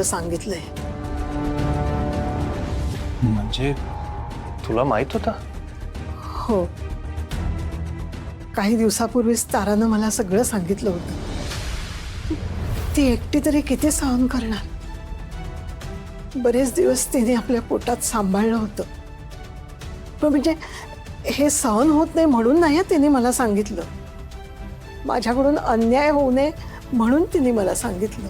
सांगितलंय. म्हणजे तुला माहित होता? हो, काही दिवसापूर्वीच तारानं मला सगळं सांगितलं होतं. ती एकटी तरी किती सहन करणार. बरेच दिवस तिने आपल्या पोटात सांभाळलं होतं. पण म्हणजे हे सहन होत नाही म्हणून नाही तिने मला सांगितलं. माझ्याकडून अन्याय होऊ नये म्हणून तिने मला सांगितलं.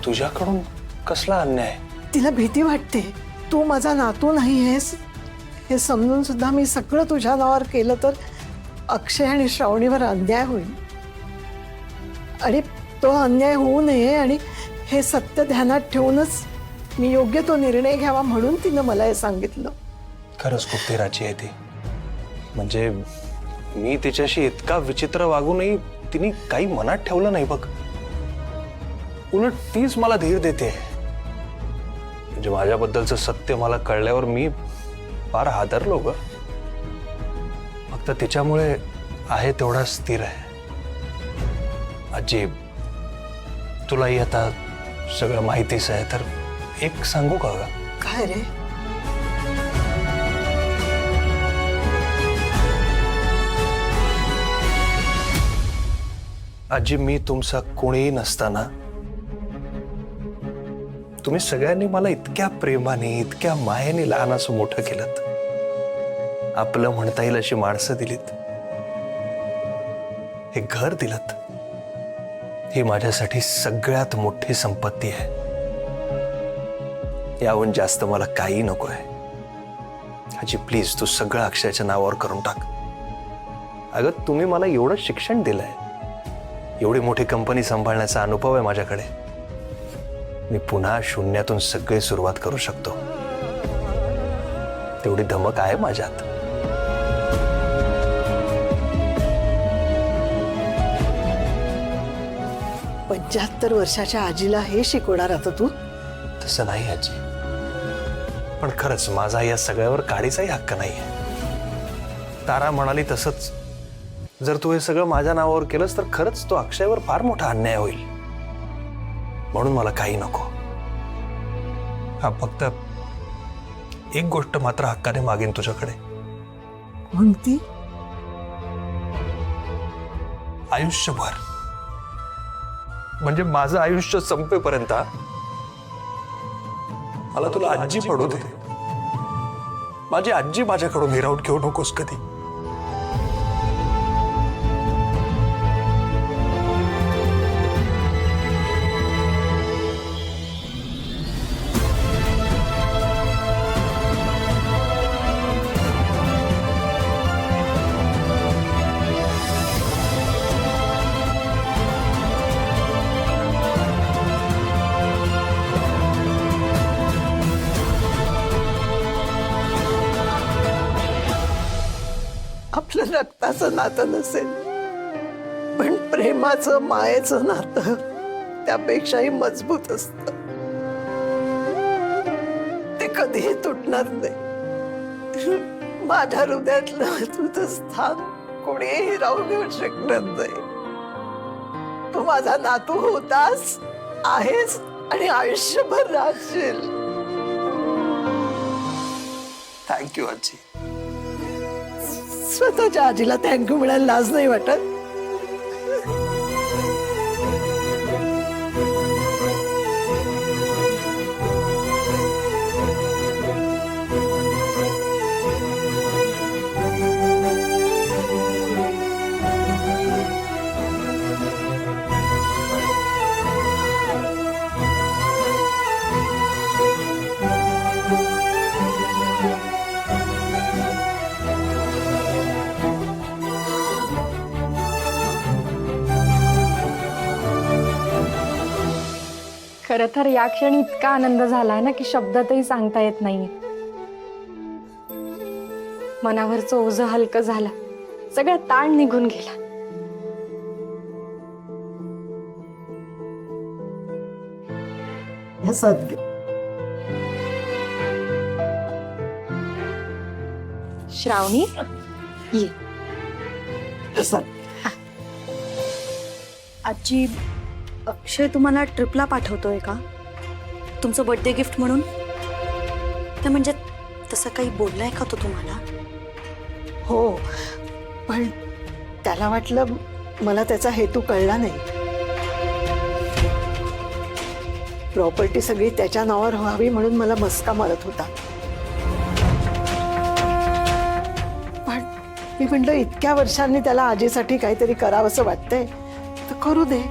तुझ्याकडून कसला अन्याय? तिला भीती वाटते. तू माझा नातू नाही आहेस हे समजून सुद्धा मी सगळं तुझ्या नावावर केलं तर अक्षय आणि श्रावणीवर अन्याय होईल. आणि तो अन्याय होऊ नये आणि हे सत्य ध्यानात ठेवूनच मी योग्य तो निर्णय घ्यावा म्हणून तिनं मला हे सांगितलं. खरंच खूप धीराची आहे ती. म्हणजे मी तिच्याशी इतका विचित्र वागूनही तिने काही मनात ठेवलं नाही बघ. उलट तीच मला धीर देते. म्हणजे माझ्याबद्दलचं सत्य मला कळल्यावर मी फार हादरलो ग. फक्त तिच्यामुळे आहे तेवढा स्थिर आहे. आजी, तुलाही आता सगळं माहितीच आहे तर एक सांगू का ग? काय रे? आजी, मी तुमचा कोणीही नसताना तुम्ही सगळ्यांनी मला इतक्या प्रेमाने इतक्या मायेने लहानाचं मोठं केलं. आपलं म्हणता येईल अशी माणसं दिलीत, हे घर दिलत. ही माझ्यासाठी सगळ्यात मोठी संपत्ती आहे. याहून जास्त मला काही नको आहे. आजी प्लीज, तू सगळं अक्षयाच्या नावावर करून टाक. अगं, तुम्ही मला एवढं शिक्षण दिलंय, एवढी मोठी कंपनी सांभाळण्याचा अनुभव आहे माझ्याकडे. मी पुन्हा शून्यातून सगळी सुरुवात करू शकतो. तेवढी धमक आहे माझ्यात. पंच्याहत्तर वर्षाच्या आजीला हे शिकवणार आता तू? तसं नाही आजी, पण खरंच माझा या सगळ्यावर काडीचाही हक्क नाहीये. तारा म्हणाली तसंच, जर तू हे सगळं माझ्या नावावर केलंस तर खरंच तो अक्षयवर फार मोठा अन्याय होईल. म्हणून मला काही नको. हा, फक्त एक गोष्ट मात्र हक्काने मागेन तुझ्याकडे. कोणती? आयुष्यभर, म्हणजे माझं आयुष्य संपेपर्यंत मला तुला आजी पडू दे. माझी आजी माझ्याकडून हिरावून घेऊ नकोस कधी. आपलं रक्ताचं नातं नसेल, पण प्रेमाचं मायेचं नातं त्यापेक्षाही मजबूत असतं. ते कधीही तुटणार नाही. माझ्या हृदयातलं तुझं स्थान कोणीही राहून घेऊ शकणार नाही. तू माझा नातू होतास, आहेस आणि आयुष्यभर राहशील. थँक्यू आजी. स्वतःच्या आजीला थँक्यू म्हणायला लाज नाही वाटत? खरं तर या क्षणी इतका आनंद झालाय ना की शब्दातही सांगता येत नाही. मनावरचं ओझं हलकं झालं, सगळा ताण निघून गेला. श्रावणी, ये. आजी, अक्षय तुम्हाला ट्रिपला पाठवतोय का? तुमचं बर्थडे गिफ्ट म्हणून? तर म्हणजे तसं काही बोललाय का तो तुम्हाला? हो, पण त्याला वाटलं मला त्याचा हेतू कळला नाही. प्रॉपर्टी सगळी त्याच्या नावावर व्हावी म्हणून मला मस्का मारत होता. पण मी म्हटलं इतक्या वर्षांनी त्याला आजीसाठी काहीतरी करावंसं वाटतंय तर करू दे,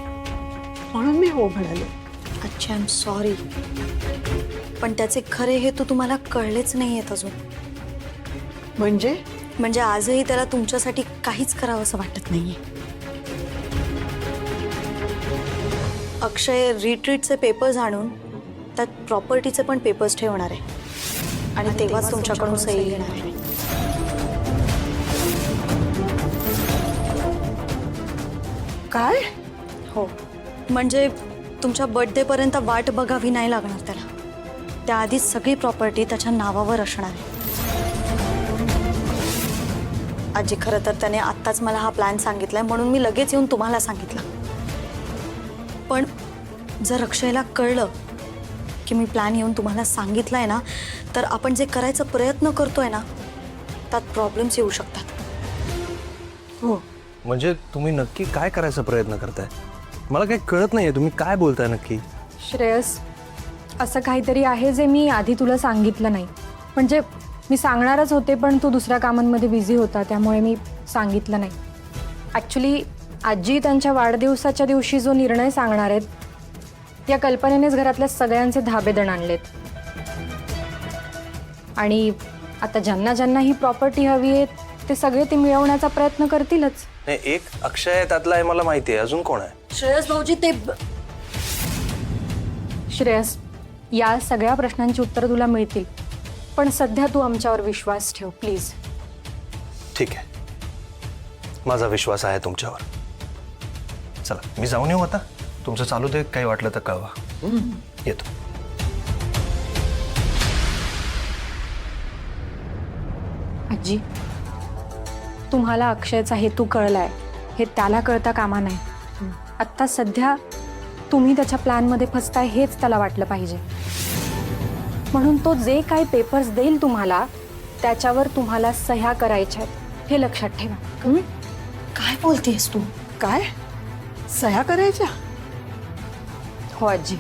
म्हणून मी हो म्हणाले. अच्छा, आय एम सॉरी. पण त्याचे खरे हेतू तुम्हाला कळलेच नाही आहेत अजून. म्हणजे आजही त्याला तुमच्यासाठी काहीच करावंसं वाटत नाहीये. अक्षय रिट्रीटचे पेपर्स आणून त्यात प्रॉपर्टीचे पण पेपर्स ठेवणार आहे आणि तेव्हाच तुमच्याकडून सही घेणार आहे. काय? हो, म्हणजे तुमच्या बर्थडेपर्यंत वाट बघावी नाही लागणार त्याला. त्याआधीच सगळी प्रॉपर्टी त्याच्या नावावर असणार आहे. आजी, खरं तर त्याने आत्ताच मला हा प्लॅन सांगितलाय म्हणून मी लगेच येऊन तुम्हाला सांगितलं. पण जर अक्षयला कळलं की मी प्लॅन येऊन तुम्हाला सांगितलाय ना, तर आपण जे करायचा प्रयत्न करतोय ना त्यात प्रॉब्लेम्स येऊ शकतात. हो, म्हणजे तुम्ही नक्की काय करायचा प्रयत्न करताय? मला काही कळत नाहीये, तुम्ही काय बोलताय नक्की? श्रेयस, असं काहीतरी आहे जे मी आधी तुला सांगितलं नाही. म्हणजे मी सांगणारच होते पण तू दुसऱ्या कामांमध्ये बिझी होता, त्यामुळे मी सांगितलं नाही. ॲक्च्युली आजी त्यांच्या वाढदिवसाच्या दिवशी जो निर्णय सांगणार आहेत या कल्पनेनेच घरातल्या सगळ्यांचे धाबेदण आणलेत. आणि आता ज्यांना ज्यांना ही प्रॉपर्टी हवी आहे ते सगळे ती मिळवण्याचा प्रयत्न करतीलच. नाही, एक अक्षय आहे त्यातला आहे मला माहिती आहे, अजून कोण आहे? श्रेयस भाऊजी, ते श्रेयस, या सगळ्या प्रश्नांची उत्तरं तुला मिळतील, पण सध्या तू आमच्यावर विश्वास ठेव प्लीज. ठीक आहे, माझा विश्वास आहे तुमच्यावर. चला मी जाऊन येऊ आता. तुमचं चालू दे, काही वाटलं तर कळवा. येतो. आजी, तुम्हाला अक्षयचा हेतू कळलाय हे त्याला कळता कामा नाही. आत्ता सध्या तुम्ही त्याच्या प्लॅनमध्ये फसताय हेच त्याला वाटलं पाहिजे. म्हणून तो जे काही पेपर्स देईल तुम्हाला त्याच्यावर तुम्हाला सह्या करायच्या आहेत हे लक्षात ठेवा. काय बोलतेस तू? काय? सह्या करायच्या? हो आजी.